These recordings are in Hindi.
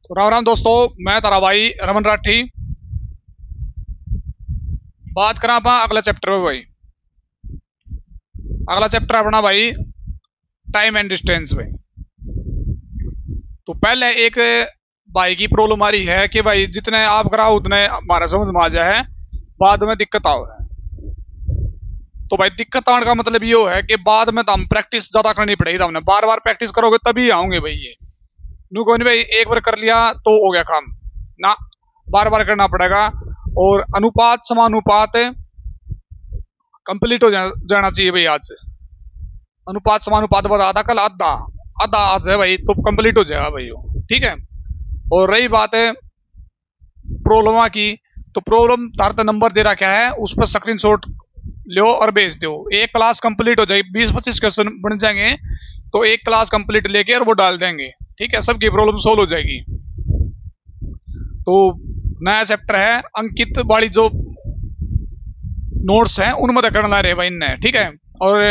तो राम राम दोस्तों, मैं तारा भाई रमन राठी बात करा आप अगला चैप्टर में भाई। अगला चैप्टर अपना भाई टाइम एंड डिस्टेंस में। तो पहले एक भाई की प्रॉब्लम आ रही है कि भाई जितने आप कराओ उतने हमारा समझ में आ जाए, बाद में दिक्कत आओ है। तो भाई दिक्कत आने का मतलब ये है कि बाद में तो हम प्रैक्टिस ज्यादा करनी पड़ेगी, तो हमने बार बार प्रैक्टिस करोगे तभी आओगे भाई। ये नू कोई नहीं भाई, एक बार कर लिया तो हो गया काम ना, बार बार करना पड़ेगा। और अनुपात समानुपात कंप्लीट हो जाना चाहिए भाई। आज से अनुपात समानुपात बता था कल, आधा आधा आज है भाई, तो कंप्लीट हो जाएगा भाई वो, ठीक है। और रही बात है प्रॉब्लम की, तो प्रॉब्लम तारता नंबर दे रखा है, उस पर स्क्रीनशॉट लो और भेज दो। एक क्लास कंप्लीट हो जाएगी, 20-25 क्वेश्चन बन जाएंगे, तो एक क्लास कंप्लीट लेके और वो डाल देंगे, ठीक है। सबकी प्रॉब्लम सोल्व हो जाएगी। तो नया चैप्टर है अंकित वाली जो नोट्स हैं उनमें करना रहे भाई इनने, ठीक है। और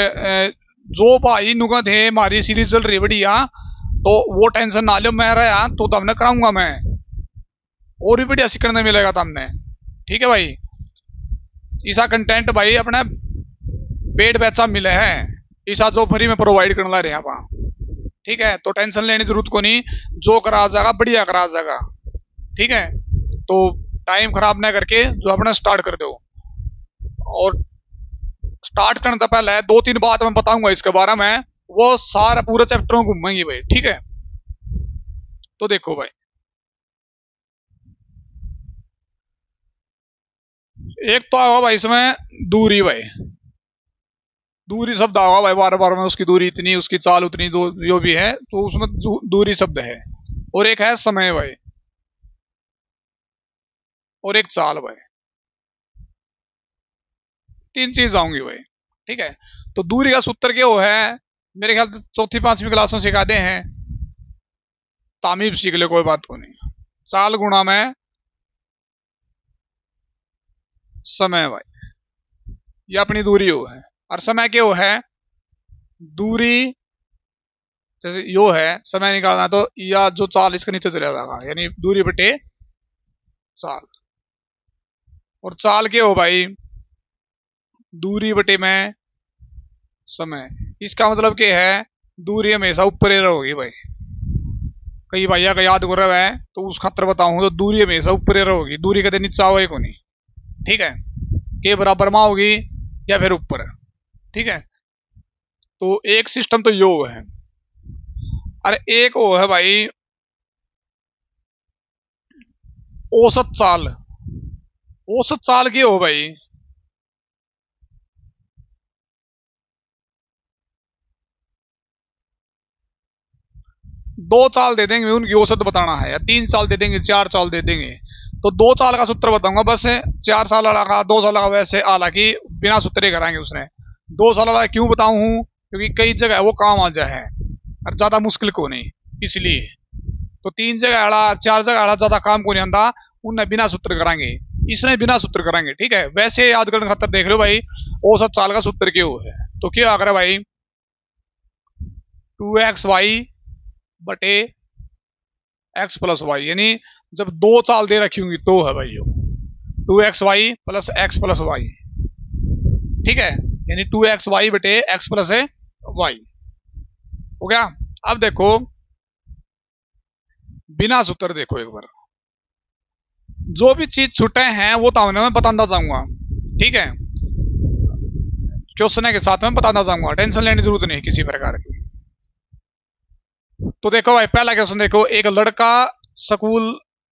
जो भाई नुका थे हमारी सीरीज चल रही है बढ़िया, तो वो टेंशन ना लो, मैं रहा तो हमने कराऊंगा मैं, और भी बढ़िया सीखने मिलेगा तुमने, ठीक है भाई। ऐसा कंटेंट भाई अपने पेड बैचा मिले है, ऐसा जो फ्री में प्रोवाइड करना रहे आप, ठीक है। तो टेंशन लेने की जरूरत को नहीं, जो करा जाएगा बढ़िया करा जाएगा, ठीक है। तो टाइम खराब ना करके जो अपना स्टार्ट कर दो। और स्टार्ट करने से पहले 2-3 बात मैं बताऊंगा इसके बारे में, वो सारा पूरा चैप्टर में घूमेंगे भाई, ठीक है। तो देखो भाई, एक तो आएगा भाई इसमें दूरी भाई, दूरी शब्द आएगा भाई बार बार में, उसकी दूरी इतनी, उसकी चाल उतनी, जो भी है तो उसमें दूरी शब्द है। और एक है समय भाई, और एक चाल भाई, 3 चीज आऊंगी भाई, ठीक है। तो दूरी का सूत्र क्या है, मेरे ख्याल से 4वीं-5वीं क्लास में सिखाते हैं, तामीब सीख ले, कोई बात को नहीं। चाल गुणा में समय भाई, ये अपनी दूरी हो है। और समय क्या है, दूरी जैसे यो है, समय निकालना तो या जो चाल इसके नीचे चला जाएगा, यानी दूरी बटे चाल। और चाल क्या हो भाई, दूरी बटे में समय। इसका मतलब क्या है, दूरी हमेशा ऊपर ही रहोगी भाई। कई भैया का याद कर रहा है तो उस खतर बताऊं तो दूरी हमेशा ऊपर ही रहोगी, दूरी कदे नीचा हो को नहीं, ठीक है। के बराबर में होगी या फिर ऊपर, ठीक है। तो एक सिस्टम तो यो है। अरे एक वो है भाई औसत चाल। औसत चाल की हो भाई, दो चाल दे देंगे उनकी औसत बताना है, या 3 चाल दे देंगे, 4 चाल दे देंगे, तो 2 चाल का सूत्र बताऊंगा बस। 4 साल वाला का, 2 साल का वैसे हालांकि बिना सूत्र ही कराएंगे उसने। 2 साल वाला क्यों बताऊं हूं, क्योंकि कई जगह वो काम आ जाए है और ज्यादा मुश्किल को नहीं, इसलिए। तो 3 जगह आड़ा, 4 जगह आड़ा ज्यादा काम को नहीं आंदा, उन्हें बिना सूत्र कराएंगे, इसने बिना सूत्र कराएंगे, ठीक है। वैसे याद करने खातर देख लो भाई, औसत चाल का सूत्र क्यों है, तो क्या अगर भाई 2xy बटे x प्लस वाई, यानी जब 2 चाल दे रखी होंगी तो है भाई 2xy plus x plus Y, ठीक है। यानी 2xy बटे x प्लस वाई हो गया। अब देखो बिना सूत्र, देखो एक बार जो भी चीज छूटे हैं वो तो मैं बताना चाहूंगा, ठीक है। क्वेश्चन के साथ में बताना चाहूंगा, टेंशन लेने की जरूरत नहीं किसी प्रकार की। तो देखो भाई पहला क्वेश्चन देखो, एक लड़का स्कूल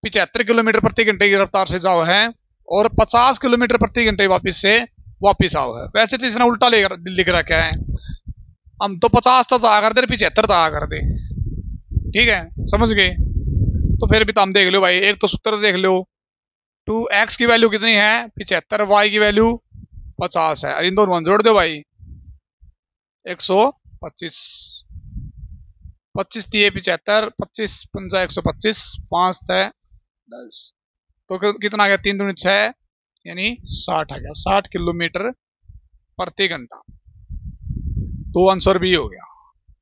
75 किलोमीटर प्रति घंटे की रफ्तार से जाओ है और 50 किलोमीटर प्रति घंटे वापिस आओ है। वैसे तो इसने उल्टा लिख रखा है, हम तो 50 तक आ कर दे, 75 तक आ कर दे, ठीक है, समझ गए। तो फिर भी तुम देख लो भाई, एक तो सूत्र देख लो, 2x की वैल्यू कितनी है 75, y की वैल्यू 50 है, इन दोनों जोड़ दो भाई 125, 25 दिए 75, 25 पंजा 125, 5 तय 10, तो कितना आ गया, 3 दूनी 6, यानी 60 आ गया, 60 किलोमीटर प्रति घंटा। तो आंसर भी हो गया।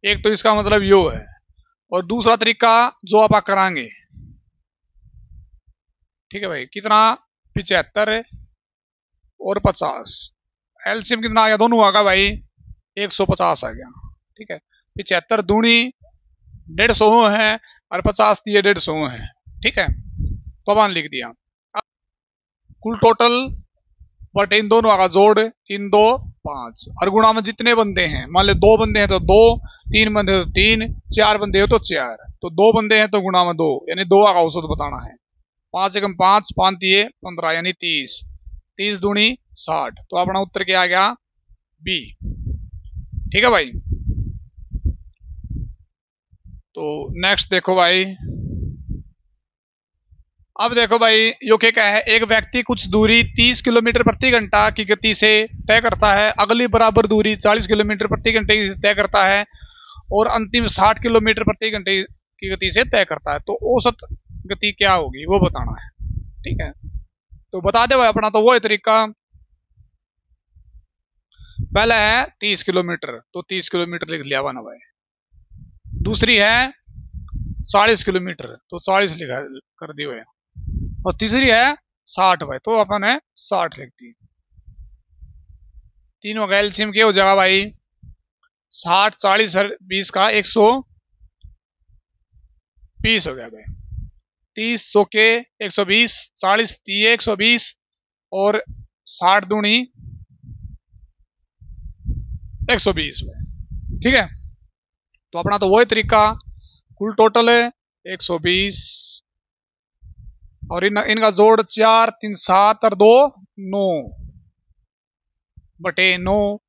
एक तो इसका मतलब यो है। और दूसरा तरीका जो आप कराएंगे, ठीक है भाई, कितना 75 और 50, एलसीएम कितना आ गया दोनों आ गया भाई, 150 आ गया। ठीक है, 75 दूनी 150 है और 50 दिए 150 है। ठीक है, तो अपन लिख दिया। कुल टोटल बट इन दोनों का जोड़ 3 2 5 और गुणा में जितने बंदे हैं, मान ले 2 बंदे हैं तो 2, 3 बंदे हैं तो 3, 4 बंदे हो तो 4, तो 2 बंदे हैं तो गुणा में 2, यानी 2 का औसत बताना है। 5 एकम 5, 5 दिए 15 यानी 30, 30 दूनी 60, तो अपना उत्तर क्या आ गया, बी। ठीक है भाई, तो नेक्स्ट देखो भाई। अब देखो भाई यो क्या है, एक व्यक्ति कुछ दूरी 30 किलोमीटर प्रति घंटा की गति से तय करता है, अगली बराबर दूरी 40 किलोमीटर प्रति घंटे की तय करता है और अंतिम 60 किलोमीटर प्रति घंटे की गति से तय करता है, तो औसत गति क्या होगी वो बताना है। ठीक है, तो बता दे भाई अपना तो वो है तरीका। पहला है 30 किलोमीटर, तो 30 किलोमीटर लिख लिया ना भाई। दूसरी है 40 किलोमीटर, तो 40 लिखा कर दिए भाई। और तीसरी है 60 भाई, तो अपन है 60 लिख दी। तीनों का एलसीएम क्या हो जाएगा भाई, 60 40 20 का 120 हो गया भाई। 30 100 के 120, 40 दिए 120 और 60 दूनी 120 भाई। ठीक है, तो अपना तो वही तरीका, कुल टोटल है 120 और इनका जोड़ 4 3 7 और 2 9 बटे 9,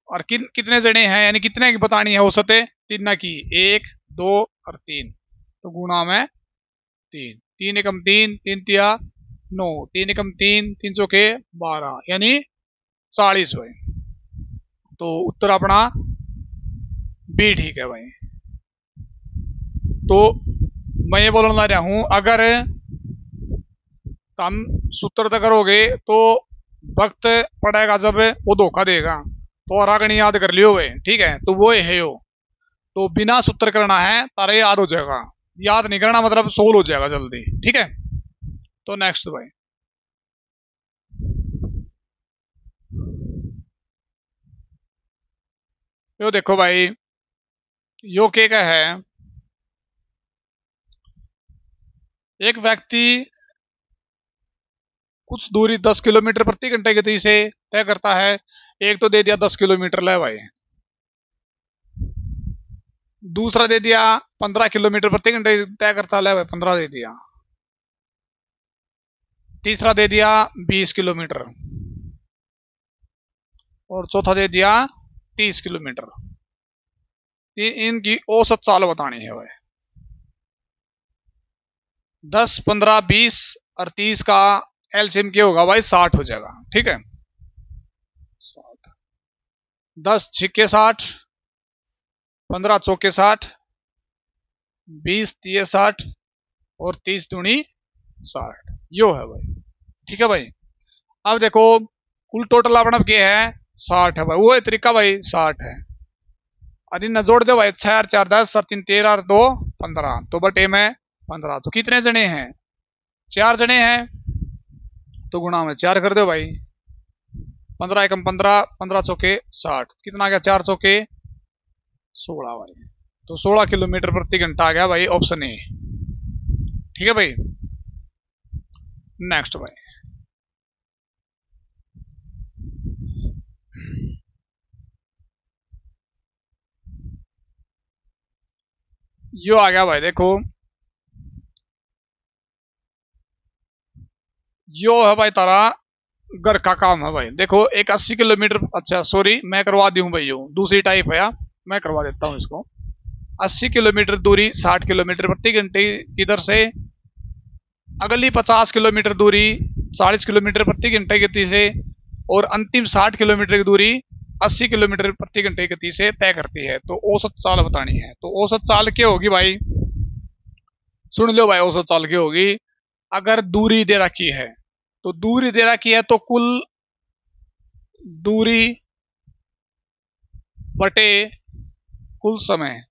और कितने जने हैं यानी कितने की बतानी है औसत, तीन की 1 2 और 3, तो गुणा में 3, 3 एकम 3, 3 तिया 9, 3 एकम 3, 3 चौके 12 यानी 40 भाई, तो उत्तर अपना बी ठीक है भाई। तो मैं ये बोलना रहा हूं, अगर तुम सूत्र तक करोगे तो वक्त पड़ेगा जब वो धोखा देगा, तो और आगे याद कर लियो वे। ठीक है, तो वो है यो, तो बिना सूत्र करना है तारे याद हो जाएगा, याद नहीं करना मतलब सोल्व हो जाएगा जल्दी। ठीक है, तो नेक्स्ट भाई। यो देखो भाई, यो क्या है, एक व्यक्ति कुछ दूरी 10 किलोमीटर प्रति घंटे गति से तय करता है, एक तो दे दिया 10 किलोमीटर ले भाई, दूसरा दे दिया 15 किलोमीटर प्रति घंटे तय करता ले भाई, 15 दे दिया, तीसरा दे दिया 20 किलोमीटर और चौथा दे दिया 30 किलोमीटर। इनकी औसत चाल बतानी है भाई। 10 15 20 और 30 का एलसीएम क्या होगा भाई, 60 हो जाएगा। ठीक है, 10 छिक्के 60, 15 चौके 60, 20 तिये 60 और 30 दूनी 60, यो है भाई। ठीक है भाई, अब देखो कुल टोटल अपना क्या है, 60 है भाई, वो है तरीका भाई 60 है। और इन जोड़ दो भाई, 6 4 10 और 3 13 और 2 15, तो बटे में 15, तो कितने जने हैं, 4 जने हैं, तो गुणा में 4 कर दो भाई। 15 एकम 15, 15 चौके 60, कितना आ गया, 4 चौके 16 भाई, तो 16 किलोमीटर प्रति घंटा आ गया भाई, ऑप्शन ए। ठीक है भाई, नेक्स्ट भाई। जो आ गया भाई, देखो जो है भाई तारा घर का काम है भाई। देखो एक 80 किलोमीटर, अच्छा सॉरी मैं करवा दी हूँ भाई, यो दूसरी टाइप है, मैं करवा देता हूँ इसको। 80 किलोमीटर दूरी 60 किलोमीटर प्रति घंटे की दर से, अगली 50 किलोमीटर दूरी 40 किलोमीटर प्रति घंटे की गति से और अंतिम 60 किलोमीटर की दूरी 80 किलोमीटर प्रति घंटे की गति से तय करती है, तो औसत चाल बतानी है। तो औसत चाल क्या होगी भाई, सुन लो भाई, औसत चाल क्या होगी, अगर दूरी दे रखी है, तो दूरी दे रखी है तो कुल दूरी बटे कुल समय,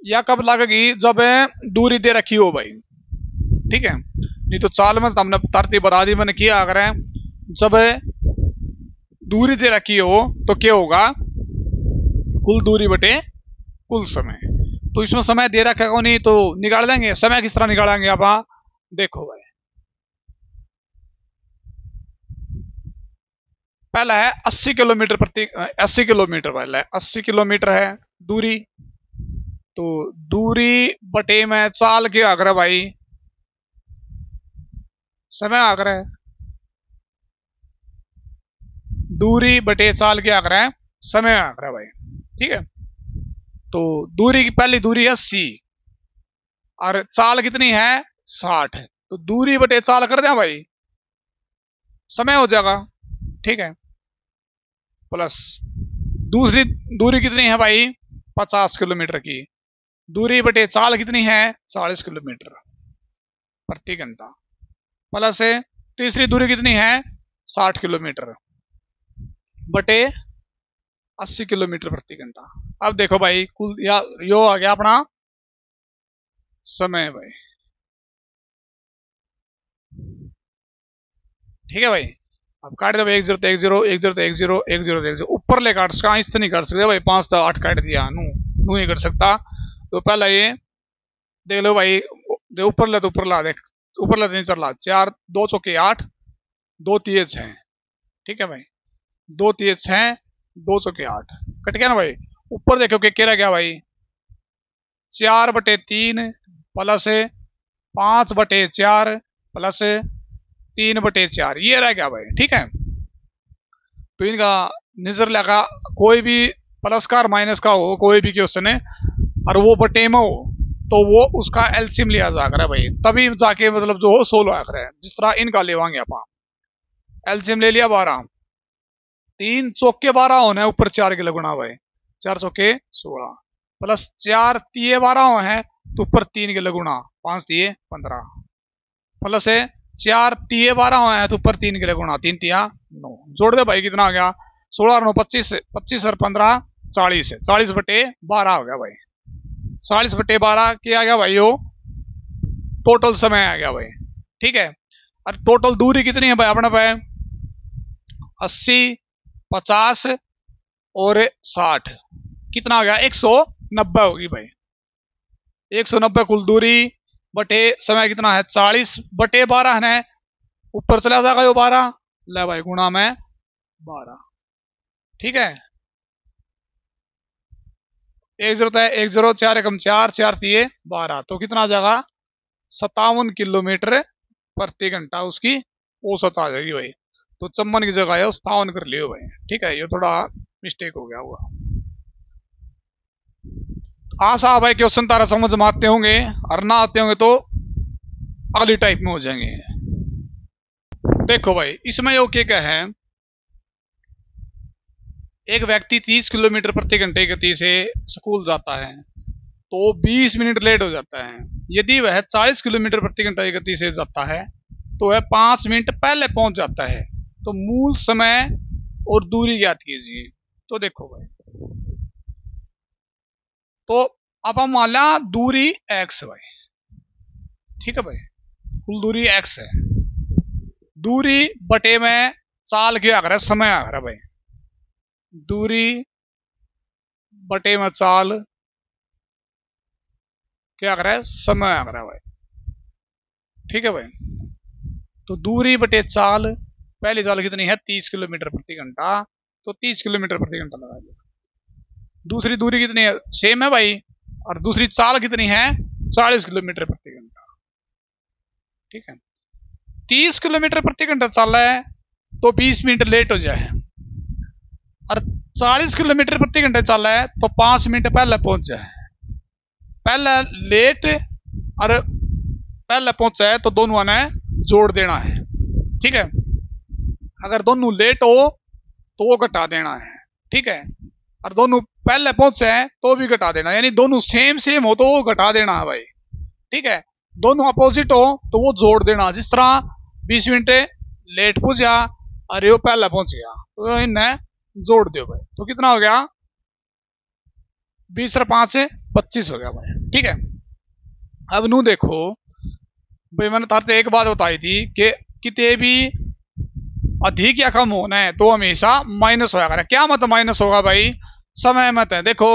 या कब लगेगी जब दूरी दे रखी हो भाई, ठीक है। नहीं तो चाल में तो हमने तरतीब बता दी मैंने, किया अगर जब दूरी दे रखी हो तो क्या होगा, कुल दूरी बटे कुल समय। तो इसमें समय दे रखा हो नहीं तो निकाल देंगे। समय किस तरह निकालेंगे आप, देखो भाई, पहला है 80 किलोमीटर प्रति 80 किलोमीटर, पहला है 80 किलोमीटर है दूरी। तो दूरी बटे में चाल के आकर भाई समय आकर है, दूरी बटे चाल के आकर है समय आकर है भाई, ठीक है। तो दूरी की पहली दूरी है 80 और चाल कितनी है 60, तो दूरी बटे चाल कर दें भाई, समय हो जाएगा, ठीक है। प्लस दूसरी दूरी कितनी है भाई 50 किलोमीटर की, दूरी बटे चाल कितनी है 40 किलोमीटर प्रति घंटा। प्लस तीसरी दूरी कितनी है 60 किलोमीटर बटे 80 किलोमीटर प्रति घंटा। अब देखो भाई कुल यो आ गया अपना समय भाई, ठीक है भाई। अब काट दो 1 0 1 0 1 0 1 0 1 0 1 0, ऊपर ले काट सकता, इस तो नहीं काट सकते भाई, 5 तो 8 काट दिया, नू नू नहीं कर सकता। तो पहला ये देख लो भाई, दे ऊपर ले तो ऊपर ला, देख ऊपर ले नहीं चल रहा, 4 2 चौके 8 2 3 6, ठीक है भाई, 2 3 6 2 चौके 8 कट गया ना भाई। ऊपर देखो क्या रह गया भाई 4 बटे 3 प्लस 5 बटे 4 प्लस 3 बटे 4, ये रह गया भाई, ठीक है। तो इनका नजर लगा कोई भी प्लस का और माइनस का हो कोई भी क्वेश्चन है और वो बटे में हो तो वो उसका एलसीएम लिया जाकर है भाई, तभी जाके मतलब जो हो सोल्व आकर है। जिस तरह इनका लेवांगे आप, एलसीएम ले लिया 12, 3 चौके 12 होना है, ऊपर 4 के लगुना भाई, 4 चौके 16 प्लस 4 तिये 12 हो है तो ऊपर 3 के लगुना 5 तिये 15 प्लस 4 तिये 12 हो है तो ऊपर 3 के लगुना 3 तिया 9, जोड़ दे भाई कितना आ गया 16 और 9 25, 25 और 15 40, 40 बटे 12 हो गया भाई, 40 बटे 12 क्या आ गया भाई, यो टोटल समय आ गया भाई, ठीक है। और टोटल दूरी कितनी है भाई अपने पे 80 50 और 60, कितना आ गया 190 होगी भाई, 190 कुल दूरी बटे समय कितना है 40 बटे 12 है, ऊपर चला जाएगा यो 12 ले भाई गुणा में 12, ठीक है। 1 0 है 1 0 4 एकम 4 4 तिये 12, तो कितना आ जाएगा 57 किलोमीटर प्रति घंटा उसकी औसत आ जाएगी भाई। तो चम्मन की जगह है 57 कर लियो भाई, ठीक है। ये थोड़ा मिस्टेक हो गया हुआ। आशा भाई क्वेश्चन तारा समझ में आते होंगे और ना आते होंगे तो अगली टाइप में हो जाएंगे। देखो भाई इसमें यो क्या है, एक व्यक्ति 30 किलोमीटर प्रति घंटे की गति से स्कूल जाता है तो 20 मिनट लेट हो जाता है। यदि वह 40 किलोमीटर प्रति घंटे की गति से जाता है तो वह 5 मिनट पहले पहुंच जाता है। तो मूल समय और दूरी ज्ञात कीजिए। तो देखो भाई, तो अब हम मान ला दूरी x भाई, ठीक है भाई, कुल दूरी x है, दूरी बटे में चाल क्या आ समय आ रहा भाई, दूरी बटे में चाल क्या कर रहा है समय आ रहा है भाई, ठीक है भाई। तो दूरी बटे चाल, पहली चाल कितनी है 30 किलोमीटर प्रति घंटा, तो 30 किलोमीटर प्रति घंटा लगा दिया। दूसरी दूरी कितनी है सेम है भाई, और दूसरी चाल कितनी है 40 किलोमीटर प्रति घंटा, ठीक है। 30 किलोमीटर प्रति घंटा चल रहा है तो 20 मिनट लेट हो जाए, और 40 किलोमीटर प्रति घंटे चल रहा है तो 5 मिनट पहले पहुंच जाए। पहले लेट और पहले पहुंचा है तो दोनों ने जोड़ देना है, ठीक है। अगर दोनों लेट हो तो वो घटा देना है, ठीक है। और दोनों पहले पहुंचे हैं तो भी घटा देना, यानी दोनों सेम सेम हो तो वो घटा देना है भाई, ठीक है। दोनों अपोजिट हो तो वो जोड़ देना। जिस तरह 20 मिनट लेट पहुंचा और वो पहले पहुंच गया तो इन्हें जोड़ दो भाई, तो कितना हो गया 20 और 5 से 25 हो गया भाई। ठीक है, अब नू देखो भाई, मैंने तारते एक बात बताई थी कि कितने भी अधिक या कम होना है तो हमेशा माइनस होगा। क्या मत माइनस होगा भाई? समय मत है। देखो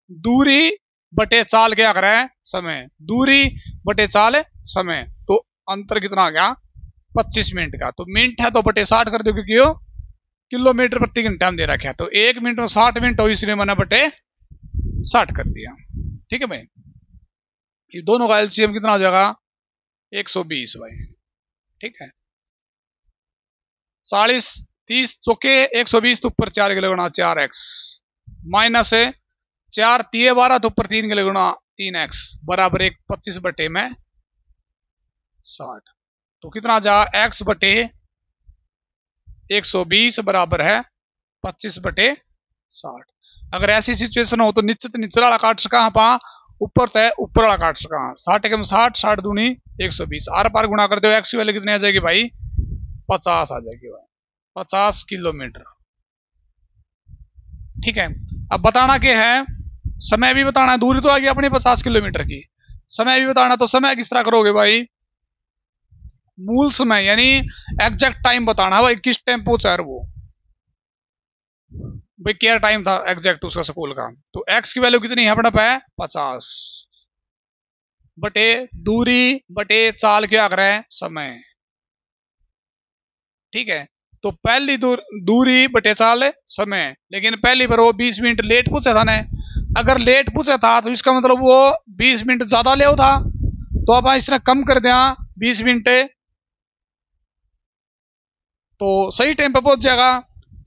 दूरी बटे चाल क्या कर रहा है? समय। दूरी बटे चाल समय, तो अंतर कितना आ गया? 25 मिनट का। तो मिनट है तो बटे 60 कर दो, क्योंकि वो किलोमीटर प्रति घंटा में दे रखा है। तो 1 मिनट में 60 मिनट हो, इसलिए मैंने बटे 60 कर दिया। ठीक है भाई, ये दोनों का एलसीएम कितना हो जाएगा? 120 भाई। ठीक है, 40 30 चौके 120, तो ऊपर 4 किलो गुणा 4x माइनस 4 3 12, तो ऊपर 3 किलो गुणा 3x बराबर 25 बटे में 60। तो कितना जा? x बटे 120 बराबर है 25 बटे 60। अगर ऐसी सिचुएशन हो तो निश्चित नीचे वाला काट सका पा, ऊपर तय ऊपर वाला काट सका। 60 कम 60, 60 दूनी 120, आर पार गुणा कर दो। एक्स की वैल्यू कितनी आ जाएगी भाई? 50 आ जाएगी भाई, 50 किलोमीटर। ठीक है, अब बताना क्या है? समय भी बताना है। दूरी तो आ गई अपनी 50 किलोमीटर की, समय भी बताना। तो समय किस तरह करोगे भाई? मूल समय यानी एग्जैक्ट टाइम बताना है भाई, किस टाइम पहुंचा है वो भाई, क्या टाइम था एग्जैक्ट उसका स्कूल का। तो एक्स की वैल्यू कितनी है अपने पे? 50 बटे दूरी बटे चाल क्या कर रहा है? समय। ठीक है, तो पहली दूरी बटे चाल समय, लेकिन पहली बार वो 20 मिनट लेट पूछा था ना। अगर लेट पूछा था तो इसका मतलब वो 20 मिनट ज्यादा ले था, तो अब इसने कम कर दिया 20 मिनट, तो सही टाइम पे पहुंच जाएगा।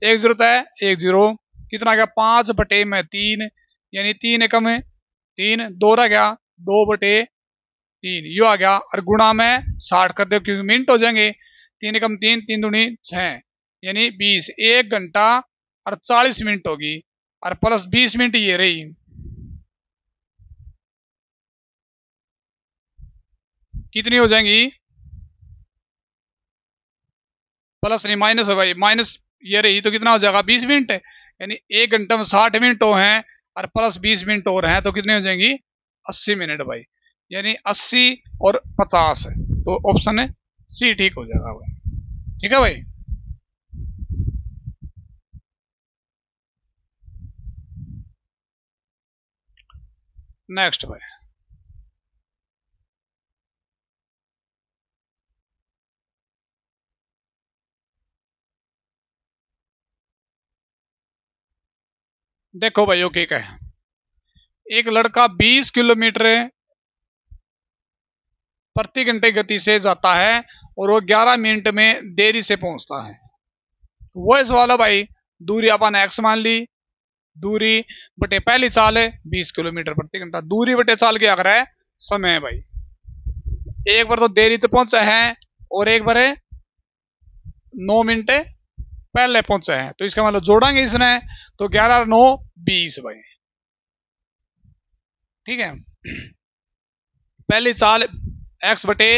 एक जरूरत है 1 0, कितना गया? 5 बटे में 3, यानी 3 एकम 3, 2 रह गया 2 बटे 3, यो आ गया। और गुणा में 60 कर दो, क्योंकि मिनट हो जाएंगे। 3 एकम 3, 3 दूनी 6, यानी 20। 1 घंटा और 40 मिनट होगी, और प्लस 20 मिनट ये रही। कितनी हो जाएंगी? प्लस नहीं माइनस है भाई, माइनस ये रही, तो कितना हो जाएगा? 20 मिनट, यानी 1 घंटे में 60 मिनट हो हैं और प्लस 20 मिनट और हैं, तो कितनी हो जाएंगी? 80 मिनट भाई, यानी 80 और 50, तो ऑप्शन सी ठीक हो जाएगा भाई। ठीक है भाई, नेक्स्ट भाई। देखो भाई, ओके क्या है? एक लड़का 20 किलोमीटर प्रति घंटे गति से जाता है और वो 11 मिनट में देरी से पहुंचता है। वो सवाल है भाई, दूरी अपन एक्स मान ली, दूरी बटे पहली चाल है 20 किलोमीटर प्रति घंटा, दूरी बटे चाल क्या कर रहा है? समय भाई। एक बार तो देरी तो पहुंचा है और एक बार 9 मिनट पहले पहुंचा है, तो इसका मतलब जोड़ेंगे इसने, तो 11 और 9 20 भाई। ठीक है, पहली चाल एक्स बटे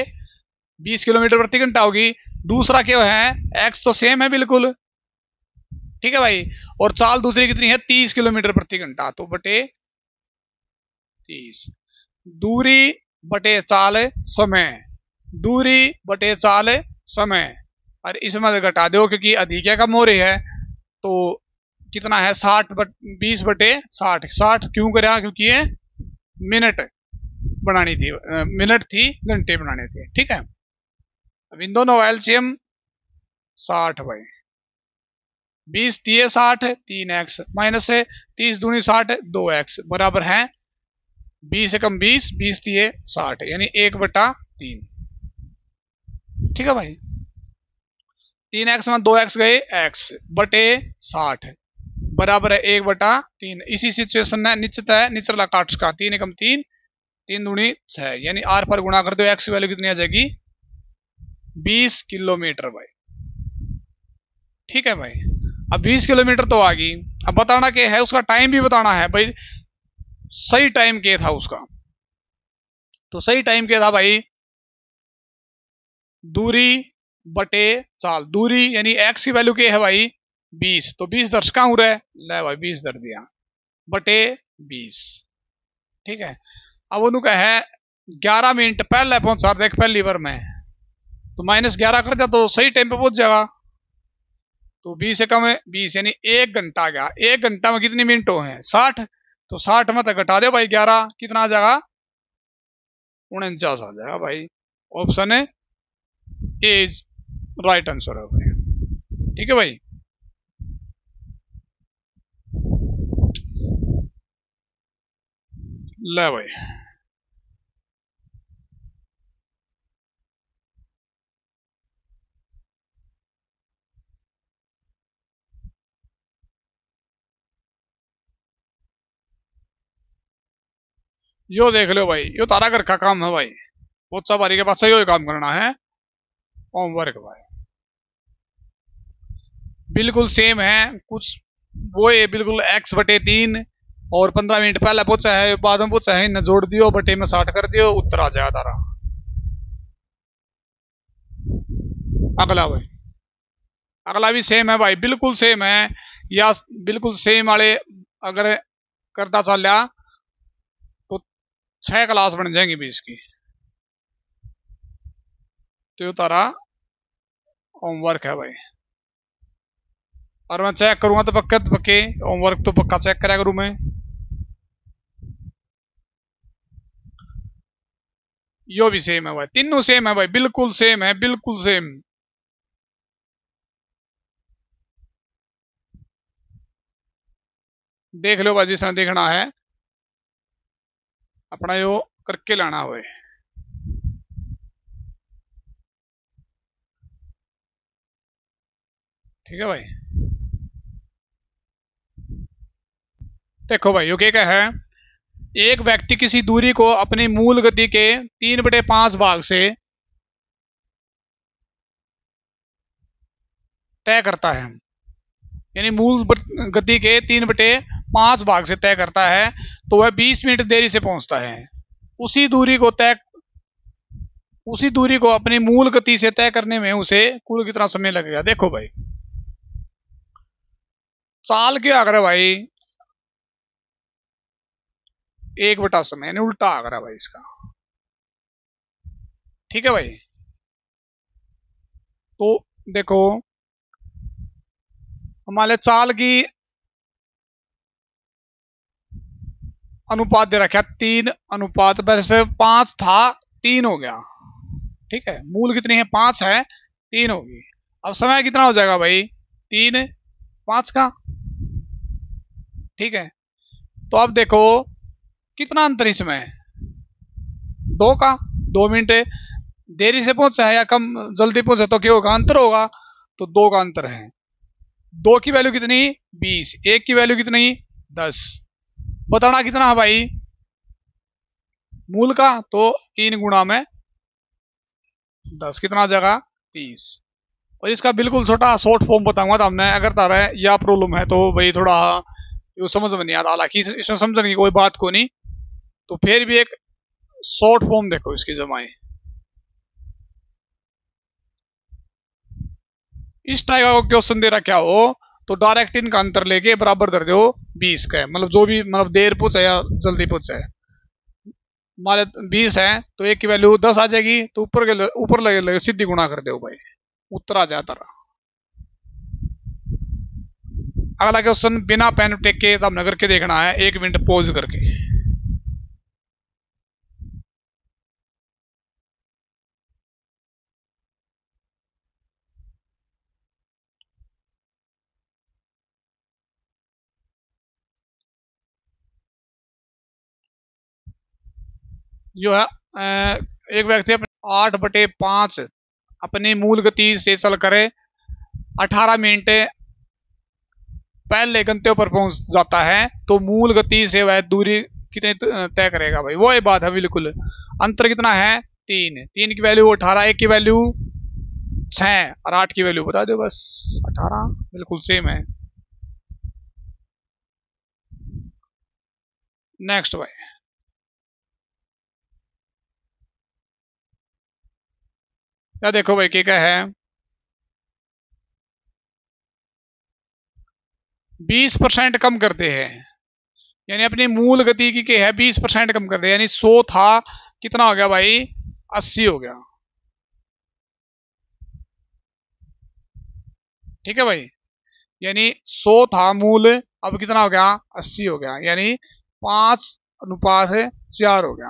20 किलोमीटर प्रति घंटा होगी, दूसरा क्या है? एक्स तो सेम है बिल्कुल। ठीक है भाई, और चाल दूसरी कितनी है? 30 किलोमीटर प्रति घंटा, तो बटे 30। दूरी बटे चाल समय, दूरी बटे चाल समय, और इसमें घटा दो क्योंकि अधिक कम हो रही है। तो कितना है? 20 बटे 60। 60 क्यों करा? क्योंकि ये मिनट बनानी थी, मिनट थी, घंटे बनाने थे। ठीक है, अब इन दोनों एलसीएम 60 भाई। 20 3 60, 3x माइनस है 30 दूनी 60, 2x बराबर है 20 कम 20, 20 3 60, यानी 1/3। ठीक है भाई, 3x में 2x गए, x बटे 60 बराबर है 1/3। इसी सिचुएशन में निश्चित है निचला काट का 3 कम 3, 3 दूनी 6, यानी आर पर गुणा कर दो, x की वैल्यू कितनी आ जाएगी? 20 किलोमीटर भाई। ठीक है भाई, अब 20 किलोमीटर तो आ गई। अब बताना क्या है? उसका टाइम भी बताना है भाई, सही टाइम क्या था उसका। तो सही टाइम क्या था भाई? दूरी बटे चाल, दूरी यानी एक्स की वैल्यू क्या है भाई? 20, तो 20 दर्ज कहां हो रहा है? ले भाई 20 दर दिया, बटे 20। ठीक है, अब उन्होंने है 11 मिनट पहले पहुंचा, देख पहली बार में तो -11 कर दिया तो सही टाइम पे पहुंच जाएगा। तो 20 से कम है 20, यानी 1 घंटा गया। 1 घंटा में कितनी मिनट हैं? 60। तो 60 में तो घटा दो भाई 11, कितना आ जाएगा? 49 आ जाएगा भाई। ऑप्शन है ए इज राइट आंसर है भाई। ठीक है भाई। ले भाई, यो देख लो भाई, यो तारा घर का काम है भाई। बहुत बारी के पास यो काम करना है, होमवर्क भाई। बिल्कुल सेम है कुछ, वो है बिल्कुल x/3 और 15 मिनट पहले पूछा है, बाद में पूछा है, न जोड़ दियो बटे में 60 कर दियो, उत्तर आ जाएगा तारा। अगला भाई, अगला भी सेम है भाई, बिल्कुल सेम है, या बिल्कुल सेम वाले अगर करता चल तो 6 क्लास बन जाएंगी 20 की। तो तारा होमवर्क है भाई, और मैं चेक करूंगा तो पक्के होमवर्क तो पक्का चेक करा करूं मैं। यो भी सेम है भाई, तीनों सेम है भाई, बिल्कुल सेम है, बिल्कुल सेम। देख लो भाई, जिसने देखना है अपना यो करके लाना हुए। ठीक है भाई। देखो भाई, यो क्या है, एक व्यक्ति किसी दूरी को अपनी मूल गति के 3/5 भाग से तय करता है, यानी मूल गति के 3/5 भाग से तय करता है, तो वह 20 मिनट देरी से पहुंचता है। उसी दूरी को तय उसी दूरी को अपनी मूल गति से तय करने में उसे कुल कितना समय लगेगा? देखो भाई, चाल क्या अगर भाई 1/समय, यानी उल्टा अगर भाई इसका। ठीक है भाई। तो देखो, हमारे चाल की अनुपात दे रखा 3 अनुपात, वैसे 5 था, 3 हो गया। ठीक है, मूल कितनी है? 5 है, 3 होगी। अब समय कितना हो जाएगा भाई? 3/5 का। ठीक है, तो अब देखो कितना अंतर इसमें है? 2 का। 2 मिनट देरी से पहुंचा है या कम जल्दी पहुंचा तो क्या होगा? अंतर होगा। तो 2 का अंतर है। 2 की वैल्यू कितनी? 20। 1 की वैल्यू कितनी? 10। बताना कितना है भाई मूल का? तो 3 गुणा में 10 कितना आ जाएगा? 30। और इसका बिल्कुल छोटा शॉर्ट फॉर्म बताऊंगा तो हमने, अगर तारा या प्रॉब्लम है तो भाई थोड़ा ये समझ में नहीं आता, हालांकि इसमें समझने की कोई बात को नहीं, तो फिर भी एक शॉर्ट फॉर्म देखो इसकी जमाए। इस टाइप का क्वेश्चन दे रखा हो तो डायरेक्ट इनका अंतर लेके बराबर कर दो 20 का, मतलब जो भी, मतलब देर पूछे या जल्दी पूछे। मान 20 है तो 1 की वैल्यू 10 आ जाएगी, तो ऊपर लगे सीधी गुणा कर दो भाई, उत्तर आ जाता रहा। अगला क्वेश्चन बिना पेन टेक के हमने करके देखना है, 1 मिनट पॉज करके। जो है एक व्यक्ति 8/5 अपनी मूल गति से चल करे 18 मिनट पहले गंतव्य पर पहुंच जाता है, तो मूल गति से वह दूरी कितनी तय करेगा भाई? वो ही बात है बिल्कुल। अंतर कितना है? 3। 3 की वैल्यू 18, 1 की वैल्यू 6 और 8 की वैल्यू बता दो बस, 18। बिल्कुल सेम है। नेक्स्ट भाई, क्या देखो भाई क्या है, 20% कम करते हैं यानी अपनी मूल गति की क्या है 20% कम कर दिया, यानी 100 था, कितना हो गया भाई 80 हो गया। ठीक है भाई, यानी 100 था मूल, अब कितना हो गया 80 हो गया, यानी 5:4 हो गया।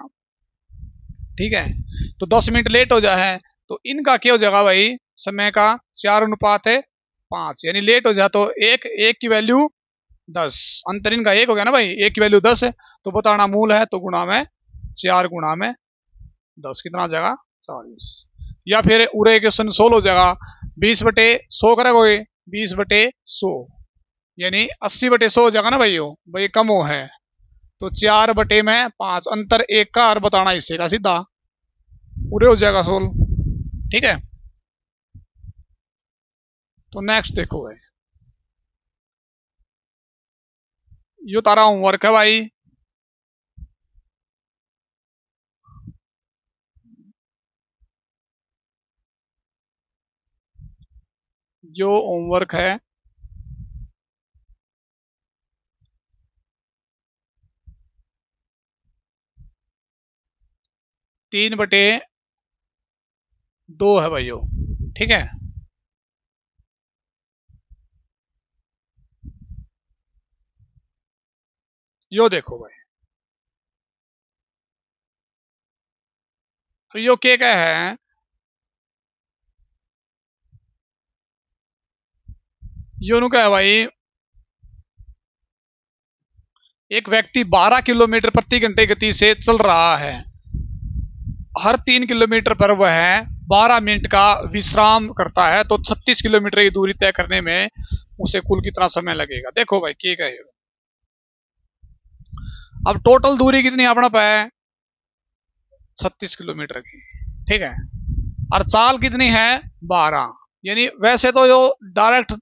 ठीक है, तो 10 मिनट लेट हो जाए तो इनका क्या हो जाएगा भाई, समय का 4:5, यानी लेट हो जाए तो एक की वैल्यू 10, अंतर इनका 1 हो गया ना भाई, एक की वैल्यू 10 है, तो बताना मूल है तो गुणा में 4 गुणा में 10 कितना आ जाएगा 40। या फिर उरे क्वेश्चन सोल्व हो जाएगा, 20/100 करेगा कोई, 20/100 यानी 80/100 हो जाएगा ना भाई, भाई कम हो है तो 4/5 अंतर 1 का, और बताना इससे का सीधा पूरे हो जाएगा सोल्व। ठीक है, तो नेक्स्ट देखो भाई, यो तारा होमवर्क है भाई। जो होमवर्क है 3/2 है भाई यो। ठीक है, यो देखो भाई, तो यो क्या है, यो क्या है भाई, एक व्यक्ति 12 किलोमीटर प्रति घंटे गति से चल रहा है, हर 3 किलोमीटर पर वह 12 मिनट का विश्राम करता है, तो 36 किलोमीटर की दूरी तय करने में उसे कुल कितना समय लगेगा। देखो भाई क्या कहे, अब टोटल दूरी कितनी अपना पे है 36 किलोमीटर की। ठीक है, और चाल कितनी है 12, यानी वैसे तो जो डायरेक्ट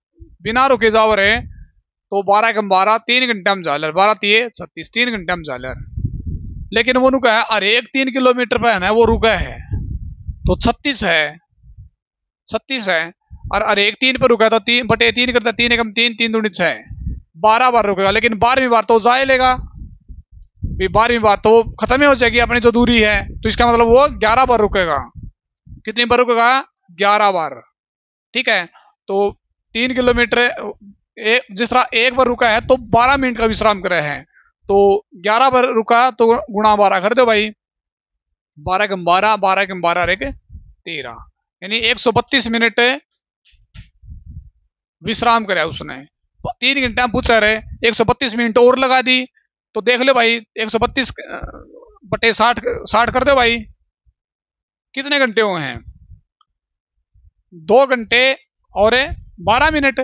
बिना रुके जाओ रहे तो 12 कम 12 3 घंटे में जालर, 12×3 = 36, 3 घंटे में जालर, लेकिन वो रुका है और एक 3 किलोमीटर पे है ना वो रुका है तो 36 है, 36 है, और एक 3 पर रुका है तो 3/3 करता, 3 × 3 3×2 = 6, 12 बार रुकेगा, लेकिन 12वीं बार तो जाए लेगा, 12वीं बार तो खत्म ही हो जाएगी अपनी जो दूरी है, तो इसका मतलब वो 11 बार रुकेगा। कितनी बार रुकेगा 11 बार। ठीक है, तो 3 किलोमीटर जिस तरह एक बार रुका है तो 12 मिनट का विश्राम करे है, तो 11 बार रुका तो गुणा 12 कर दो भाई, 12×12 12×12 13, यानी 132 मिनट विश्राम करे उसने। 3 घंटे में पूछा रहे 132 मिनट और लगा दी, तो देख लो भाई 132/60 60 कर दो भाई, कितने घंटे हुए हैं 2 घंटे और 12 मिनट,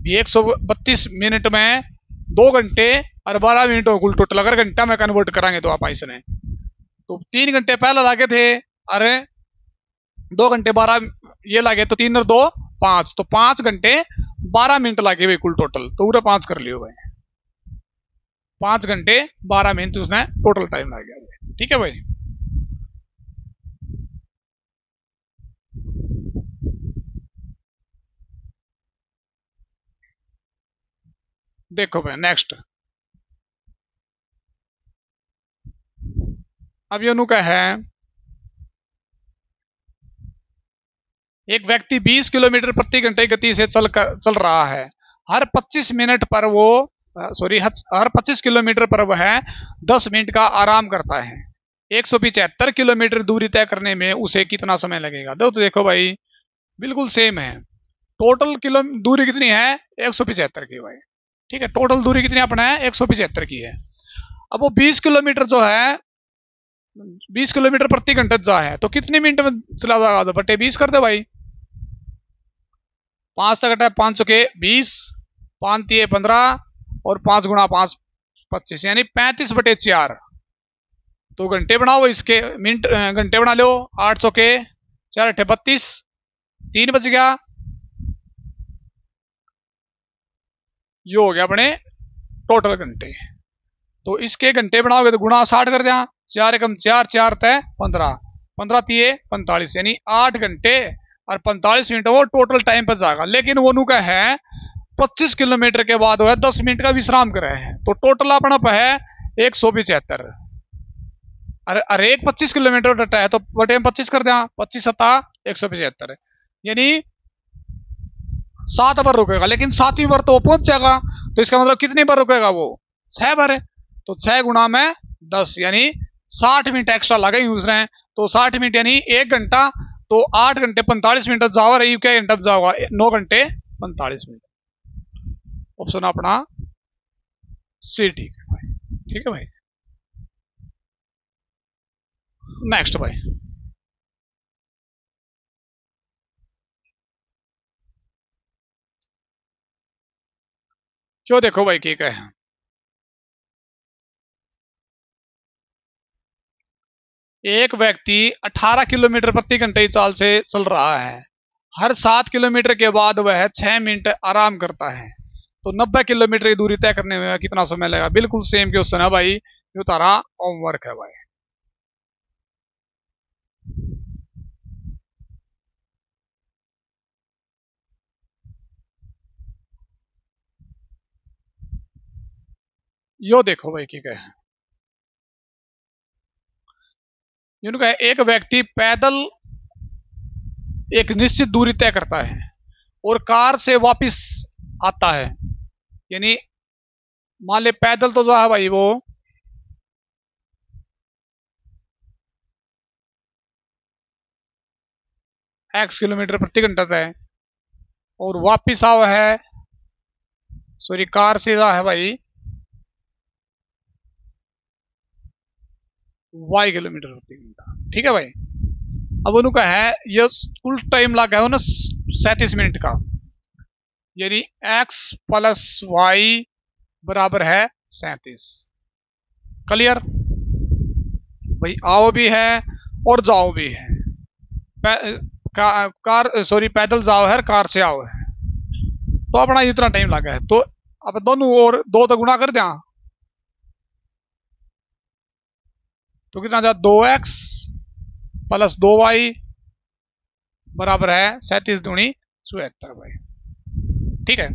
132 मिनट में 2 घंटे और 12 मिनट हो कुल टोटल, अगर घंटा में कन्वर्ट कराएंगे तो आप इसने, तो 3 घंटे पहले लागे थे, अरे 2 घंटे 12 ये लागे तो 3 और 2 5, तो 5 घंटे 12 मिनट लागे भाई कुल टोटल, तो पूरा 5 कर लियो भाई, 5 घंटे 12 मिनट उसने टोटल टाइम लग गया। ठीक है भाई, देखो भाई नेक्स्ट, अब ये नुका है, एक व्यक्ति 20 किलोमीटर प्रति घंटे गति से चल रहा है, हर 25 मिनट पर वो हर 25 किलोमीटर पर वह 10 मिनट का आराम करता है, 175 किलोमीटर दूरी तय करने में उसे कितना समय लगेगा। तो देखो भाई बिल्कुल सेम है, टोटल किलो दूरी कितनी है 175 की भाई। ठीक है, टोटल दूरी कितनी अपना है 175 की है। अब वो 20 किलोमीटर जो है 20 किलोमीटर प्रति घंटे जा है, तो कितने मिनट में चला जाएगा, तो बटे 20 कर दे भाई, 5 तक 5 के 20, 5×3 = 15 और 5×5 = 25, यानी 35/4, तो घंटे बनाओ इसके, मिनट घंटे बना लो, 800 के 4 × 8 = 32, 3 बच गया, ये हो गया अपने टोटल घंटे। तो इसके घंटे बनाओगे तो गुणा 60 कर दिया, 4×4 4 × 15, 15×3 = 45, यानी 8 घंटे और 45 मिनट वो टोटल टाइम पर जाएगा। लेकिन वो नु का है 25 किलोमीटर के बाद वह 10 मिनट का विश्राम करे है, तो टोटल अपना है 175। अरे एक 25 किलोमीटर डटा है तो बटे में 25 कर दिया, 25 सत्ता 175, यानी 7 बार रुकेगा, लेकिन 7वीं बार तो वो पहुंच जाएगा, तो इसका मतलब कितनी बार रुकेगा वो, 6 बार है। तो 6 गुणा में 10 यानी 60 मिनट एक्स्ट्रा लगाई उसने, तो 60 मिनट यानी 1 घंटा, तो 8 घंटे 45 मिनट जाओ रही, क्या घंटा जाओगा 9 घंटे 45 मिनट। ऑप्शन अपना सी ठीक है भाई, ठीक है भाई। नेक्स्ट भाई, क्यों देखो भाई क्या है, एक व्यक्ति 18 किलोमीटर प्रति घंटे की चाल से चल रहा है, हर 7 किलोमीटर के बाद वह 6 मिनट आराम करता है, तो 90 किलोमीटर की दूरी तय करने में कितना समय लगेगा। बिल्कुल सेम क्वेश्चन है भाई, ये तारा होमवर्क है भाई। यो देखो भाई क्या है, जिनका एक व्यक्ति पैदल एक निश्चित दूरी तय करता है और कार से वापस आता है, यानी मान ले पैदल तो जा है भाई वो x किलोमीटर प्रति घंटा तय, और वापिस आवा है, सॉरी कार से जा है भाई y किलोमीटर प्रति घंटा, ठीक है भाई। अब उनका है ये कुल टाइम लगा है ना 37 मिनट का, यानी x प्लस वाई बराबर है 37। क्लियर भाई, आओ भी है और जाओ भी है, कार सॉरी पैदल जाओ है, कार से आओ है, तो अपना इतना टाइम लगा है, तो अब दोनों और 2 तो गुणा कर दिया, तो कितना जा 2x प्लस 2y बराबर है 37 दूनी 74 भाई, ठीक है।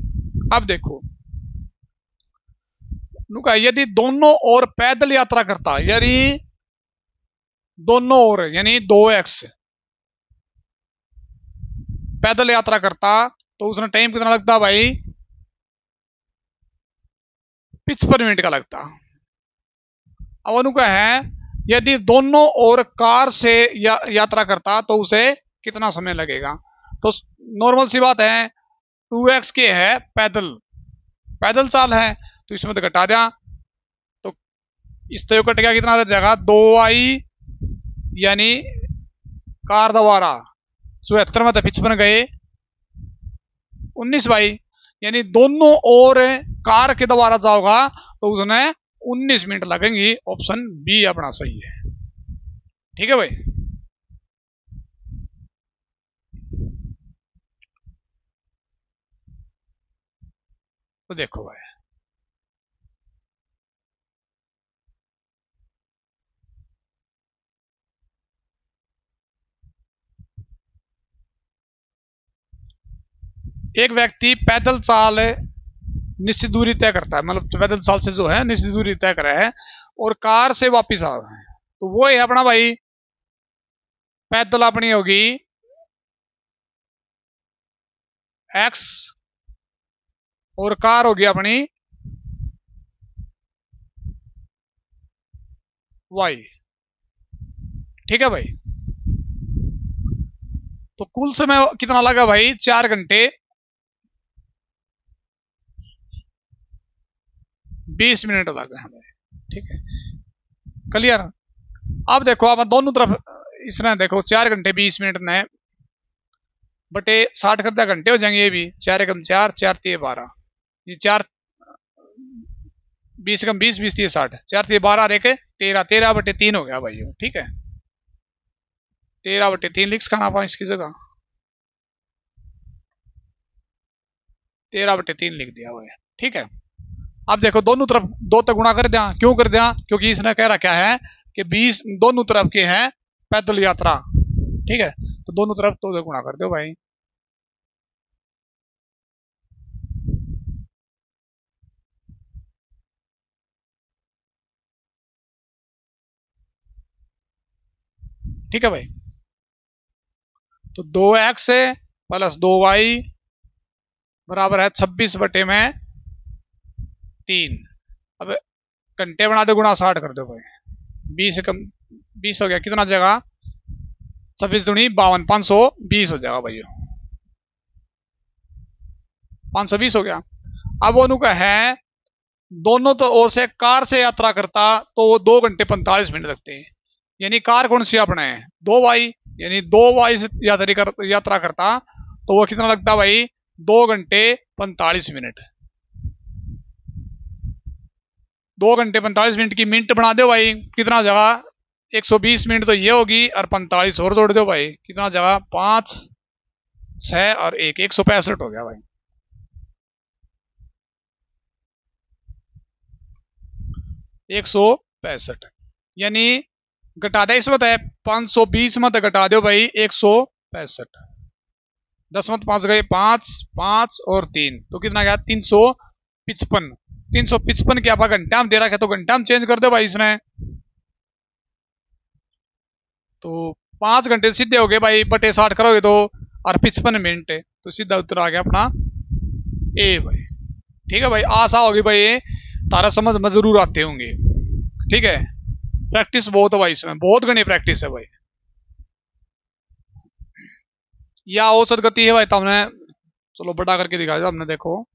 अब देखो नुका, यदि दोनों ओर पैदल यात्रा करता, यानी दोनों ओर यानी 2x पैदल यात्रा करता, तो उसने टाइम कितना लगता भाई 55 मिनट का लगता। अब उनका है यदि दोनों ओर कार से यात्रा करता तो उसे कितना समय लगेगा, तो नॉर्मल सी बात है 2x के है पैदल चाल है, तो इसमें तो घटा दिया, तो इस तो कट गया, कितना रह जाएगा 2y, यानी कार द्वारा 74 में तो 55 गए 19y, यानी दोनों ओर कार के द्वारा जाओगा तो उसने 19 मिनट लगेंगी। ऑप्शन बी अपना सही है, ठीक है भाई। तो देखो भाई, एक व्यक्ति पैदल चाल निश्चित दूरी तय करता है, मतलब पैदल चाल से जो है निश्चित दूरी तय करा है और कार से वापिस आ रहा है, तो वो है अपना भाई पैदल अपनी होगी x और कार होगी अपनी y, ठीक है भाई। तो कुल समय कितना लगा भाई 4 घंटे 20 मिनट लगा है भाई, ठीक है। क्लियर। अब देखो आप दोनों तरफ इसने देखो 4 घंटे 20 मिनट ने बटे 60 कर दिया, घंटे हो जाएंगे, ये भी 4 एकम 4 4 3 12, ये 4 20 कम 20 20 3 60, 4 3 12 एक 13 13 बटे 3 हो गया भाई, ठीक है। 13 बटे 3 लिख खाना आप इसकी जगह 13 बटे 3 लिख दिया भाई, ठीक है। अब देखो दोनों तरफ 2 तक गुणा कर दिया, क्यों कर दिया, क्योंकि इसने कह रखा है कि 20 दोनों तरफ के हैं पैदल यात्रा, ठीक है, तो दोनों तरफ 2 से गुणा कर दो भाई। ठीक है भाई। तो 2x प्लस 2y बराबर है 26/3। अब घंटे बना दो, गुणा 60 कर दो भाई। 20 कम 20 हो गया, कितना जगह 26×52 520 हो जाएगा भाई। 520 हो गया। अब वो का है दोनों तो ओर से कार से यात्रा करता तो वो 2 घंटे 45 मिनट लगते हैं। यानी कार कौन सी अपने 2y, यानी 2y से यात्रा करता तो वो कितना लगता भाई 2 घंटे 45 मिनट। 2 घंटे 45 मिनट की मिनट बना दो भाई, कितना जगह 120 मिनट तो ये होगी और 45 और जोड़ दो भाई, कितना जगह 5 6 और 165 हो गया भाई। 165 यानी घटा दे इसमें है 520 मत घटा दो भाई 165। 10 मत 5 गए 5 5 और 3 तो कितना गया 355। 355 क्या घंटा में दे रखा है तो घंटा में चेंज कर दो भाई इसने। तो 5 घंटे सीधे हो गए भाई, बटे 60 करोगे तो और 55 मिनट है तो सीधा उत्तर आ गया अपना ए भाई। ठीक है भाई, आशा होगी भाई ये तारा समझ में जरूर आते होंगे। ठीक है, प्रैक्टिस बहुत है भाई, इसमें बहुत घनी प्रैक्टिस है भाई। या औसत गति है भाई, तो हमने चलो बड़ा करके दिखाया हमने, देखो